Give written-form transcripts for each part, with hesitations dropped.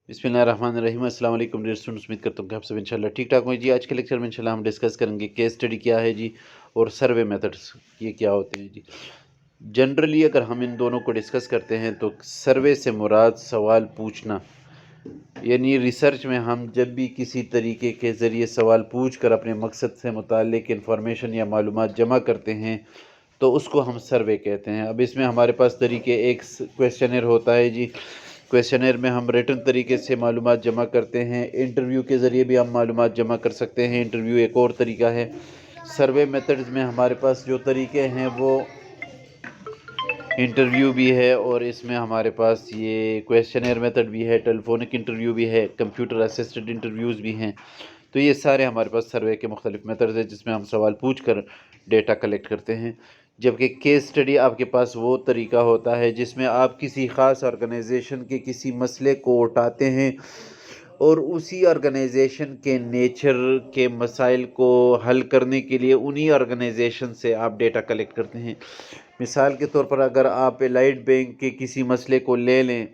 बिस्मिल्लाहिर्रहमानिर्रहीम। अस्सलाम वालेकुम डियर स्टूडेंट्स, उम्मीद करता हूँ कि आप सब इंशाल्लाह ठीक ठाक होंगे जी। आज के लेक्चर में इंशाल्लाह हम डिस्कस करेंगे केस स्टडी क्या है जी और सर्वे मेथड्स ये क्या होते हैं जी। जनरली अगर हम इन दोनों को डिस्कस करते हैं तो सर्वे से मुराद सवाल पूछना, यानी रिसर्च में हम जब भी किसी तरीके के ज़रिए सवाल पूछ कर अपने मकसद से मुताल्लिक़ इंफॉर्मेशन या मालूमात जमा करते हैं तो उसको हम सर्वे कहते हैं। अब इसमें हमारे पास तरीके, एक क्वेश्चनर होता है जी, क्वेश्चनर में हम रिटन तरीके से मालूमात जमा करते हैं, इंटरव्यू के ज़रिए भी हम मालूमात जमा कर सकते हैं, इंटरव्यू एक और तरीका है। सर्वे मेथड्स में हमारे पास जो तरीके हैं वो इंटरव्यू भी है और इसमें हमारे पास ये क्वेश्चनर मेथड भी है, टेलीफोनिक इंटरव्यू भी है, कंप्यूटर असिस्टेड इंटरव्यूज़ भी हैं। तो ये सारे हमारे पास सर्वे के मुख्तलिफ मेथड्स हैं जिसमें हम सवाल पूछ कर डेटा कलेक्ट करते हैं। जबकि केस स्टडी आपके पास वो तरीका होता है जिसमें आप किसी ख़ास ऑर्गेनाइजेशन के किसी मसले को उठाते हैं और उसी ऑर्गेनाइजेशन के नेचर के मसाइल को हल करने के लिए उन्हीं ऑर्गेनाइजेशन से आप डेटा कलेक्ट करते हैं। मिसाल के तौर पर अगर आप एलाइड बैंक के किसी मसले को ले लें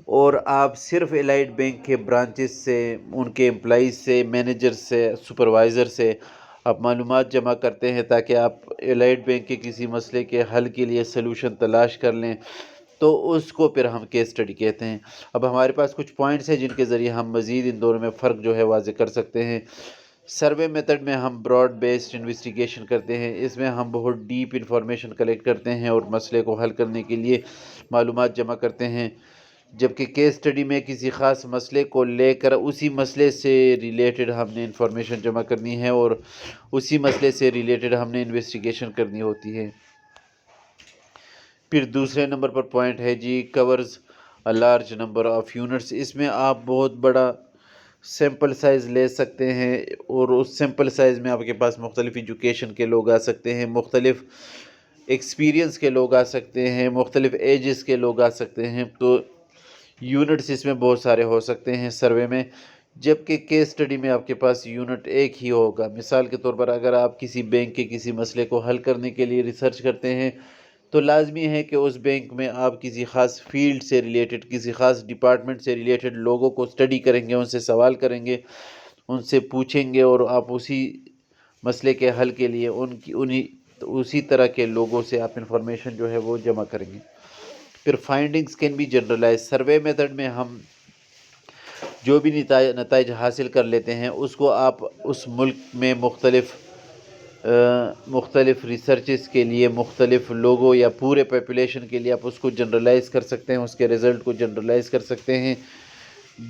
और आप सिर्फ एलाइड बैंक के ब्रांचेस से, उनके एम्प्लॉइज़ से, मैनेजर से, सुपरवाइज़र से आप मालूमात जमा करते हैं ताकि आप एलाइड बैंक के किसी मसले के हल के लिए सलूशन तलाश कर लें, तो उसको फिर हम केस स्टडी कहते हैं। अब हमारे पास कुछ पॉइंट्स हैं जिनके ज़रिए हम मज़ीद इन दोनों में फ़र्क जो है वाज़े कर सकते हैं। सर्वे मेथड में हम ब्रॉड बेस्ड इन्वेस्टिगेशन करते हैं, इसमें हम बहुत डीप इंफॉर्मेशन कलेक्ट करते हैं और मसले को हल करने के लिए मालूमात जमा करते हैं। जबकि केस स्टडी में किसी ख़ास मसले को लेकर उसी मसले से रिलेटेड हमने इंफॉर्मेशन जमा करनी है और उसी मसले से रिलेटेड हमने इन्वेस्टिगेशन करनी होती है। फिर दूसरे नंबर पर पॉइंट है जी covers a large number of units. इसमें आप बहुत बड़ा सैम्पल साइज़ ले सकते हैं और उस सैम्पल साइज़ में आपके पास मुख्तलिफ एजुकेशन के लोग आ सकते हैं, मुख्तलिफ एक्सपीरियंस के लोग आ सकते हैं, मुख्तलिफ एजेस के लोग आ सकते हैं। तो यूनिट्स इसमें बहुत सारे हो सकते हैं सर्वे में, जबकि केस स्टडी में आपके पास यूनिट एक ही होगा। मिसाल के तौर पर अगर आप किसी बैंक के किसी मसले को हल करने के लिए रिसर्च करते हैं तो लाजमी है कि उस बैंक में आप किसी ख़ास फील्ड से रिलेटेड, किसी ख़ास डिपार्टमेंट से रिलेटेड लोगों को स्टडी करेंगे, उनसे सवाल करेंगे, उनसे पूछेंगे और आप उसी मसले के हल के लिए उसी तरह के लोगों से आप इंफॉर्मेशन जो है वो जमा करेंगे। फिर findings can be generalise. Survey method में हम जो भी नताइज हासिल कर लेते हैं उसको आप उस मुल्क में मुख्तलिफ रिसर्चेस के लिए, मुख्तलिफ लोगों या पूरे पॉपुलेशन के लिए आप उसको जनरलाइज़ कर सकते हैं, उसके रिज़ल्ट को जनरलाइज़ कर सकते हैं।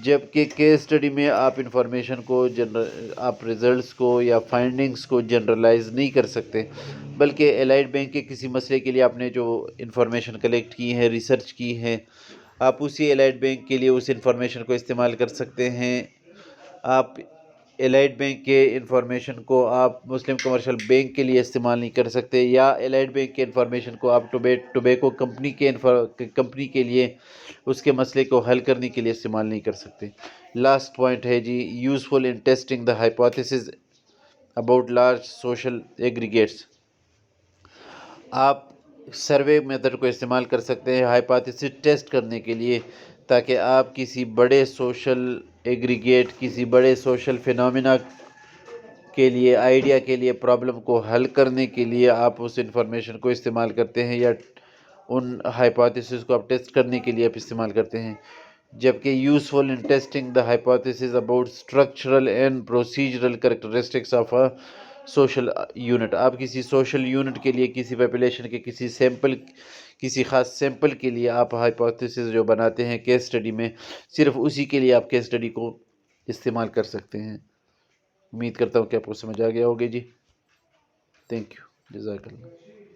जबकि केस स्टडी में आप इंफॉर्मेशन को आप रिज़ल्ट्स को या फाइंडिंग्स को जनरलाइज़ नहीं कर सकते, बल्कि एलाइड बैंक के किसी मसले के लिए आपने जो इंफॉर्मेशन कलेक्ट की है, रिसर्च की है, आप उसी एलाइड बैंक के लिए उस इंफॉर्मेशन को इस्तेमाल कर सकते हैं। आप एलाइड बैंक के इंफॉर्मेशन को आप मुस्लिम कमर्शियल बैंक के लिए इस्तेमाल नहीं कर सकते, या एलाइड बैंक के इंफॉर्मेशन को आप टोबैको कंपनी के लिए उसके मसले को हल करने के लिए इस्तेमाल नहीं कर सकते। लास्ट पॉइंट है जी useful in testing the hypothesis about large social aggregates. आप सर्वे मेथड को इस्तेमाल कर सकते हैं हाइपोथेसिस टेस्ट करने के लिए, ताकि आप किसी बड़े सोशल एग्रीगेट, किसी बड़े सोशल फिनोमिना के लिए, आइडिया के लिए, प्रॉब्लम को हल करने के लिए आप उस इंफॉर्मेशन को इस्तेमाल करते हैं या उन हाइपोथेसिस को आप टेस्ट करने के लिए आप इस्तेमाल करते हैं। जबकि useful in testing the hypothesis about structural and procedural characteristics of a social unit. आप किसी सोशल यूनिट के लिए, किसी पॉपुलेशन के किसी ख़ास सैंपल के लिए आप हाइपोथेसिस जो बनाते हैं केस स्टडी में, सिर्फ उसी के लिए आप केस स्टडी को इस्तेमाल कर सकते हैं। उम्मीद करता हूँ कि आपको समझ आ गया होगा जी। थैंक यू, जज़ाकल्लाह।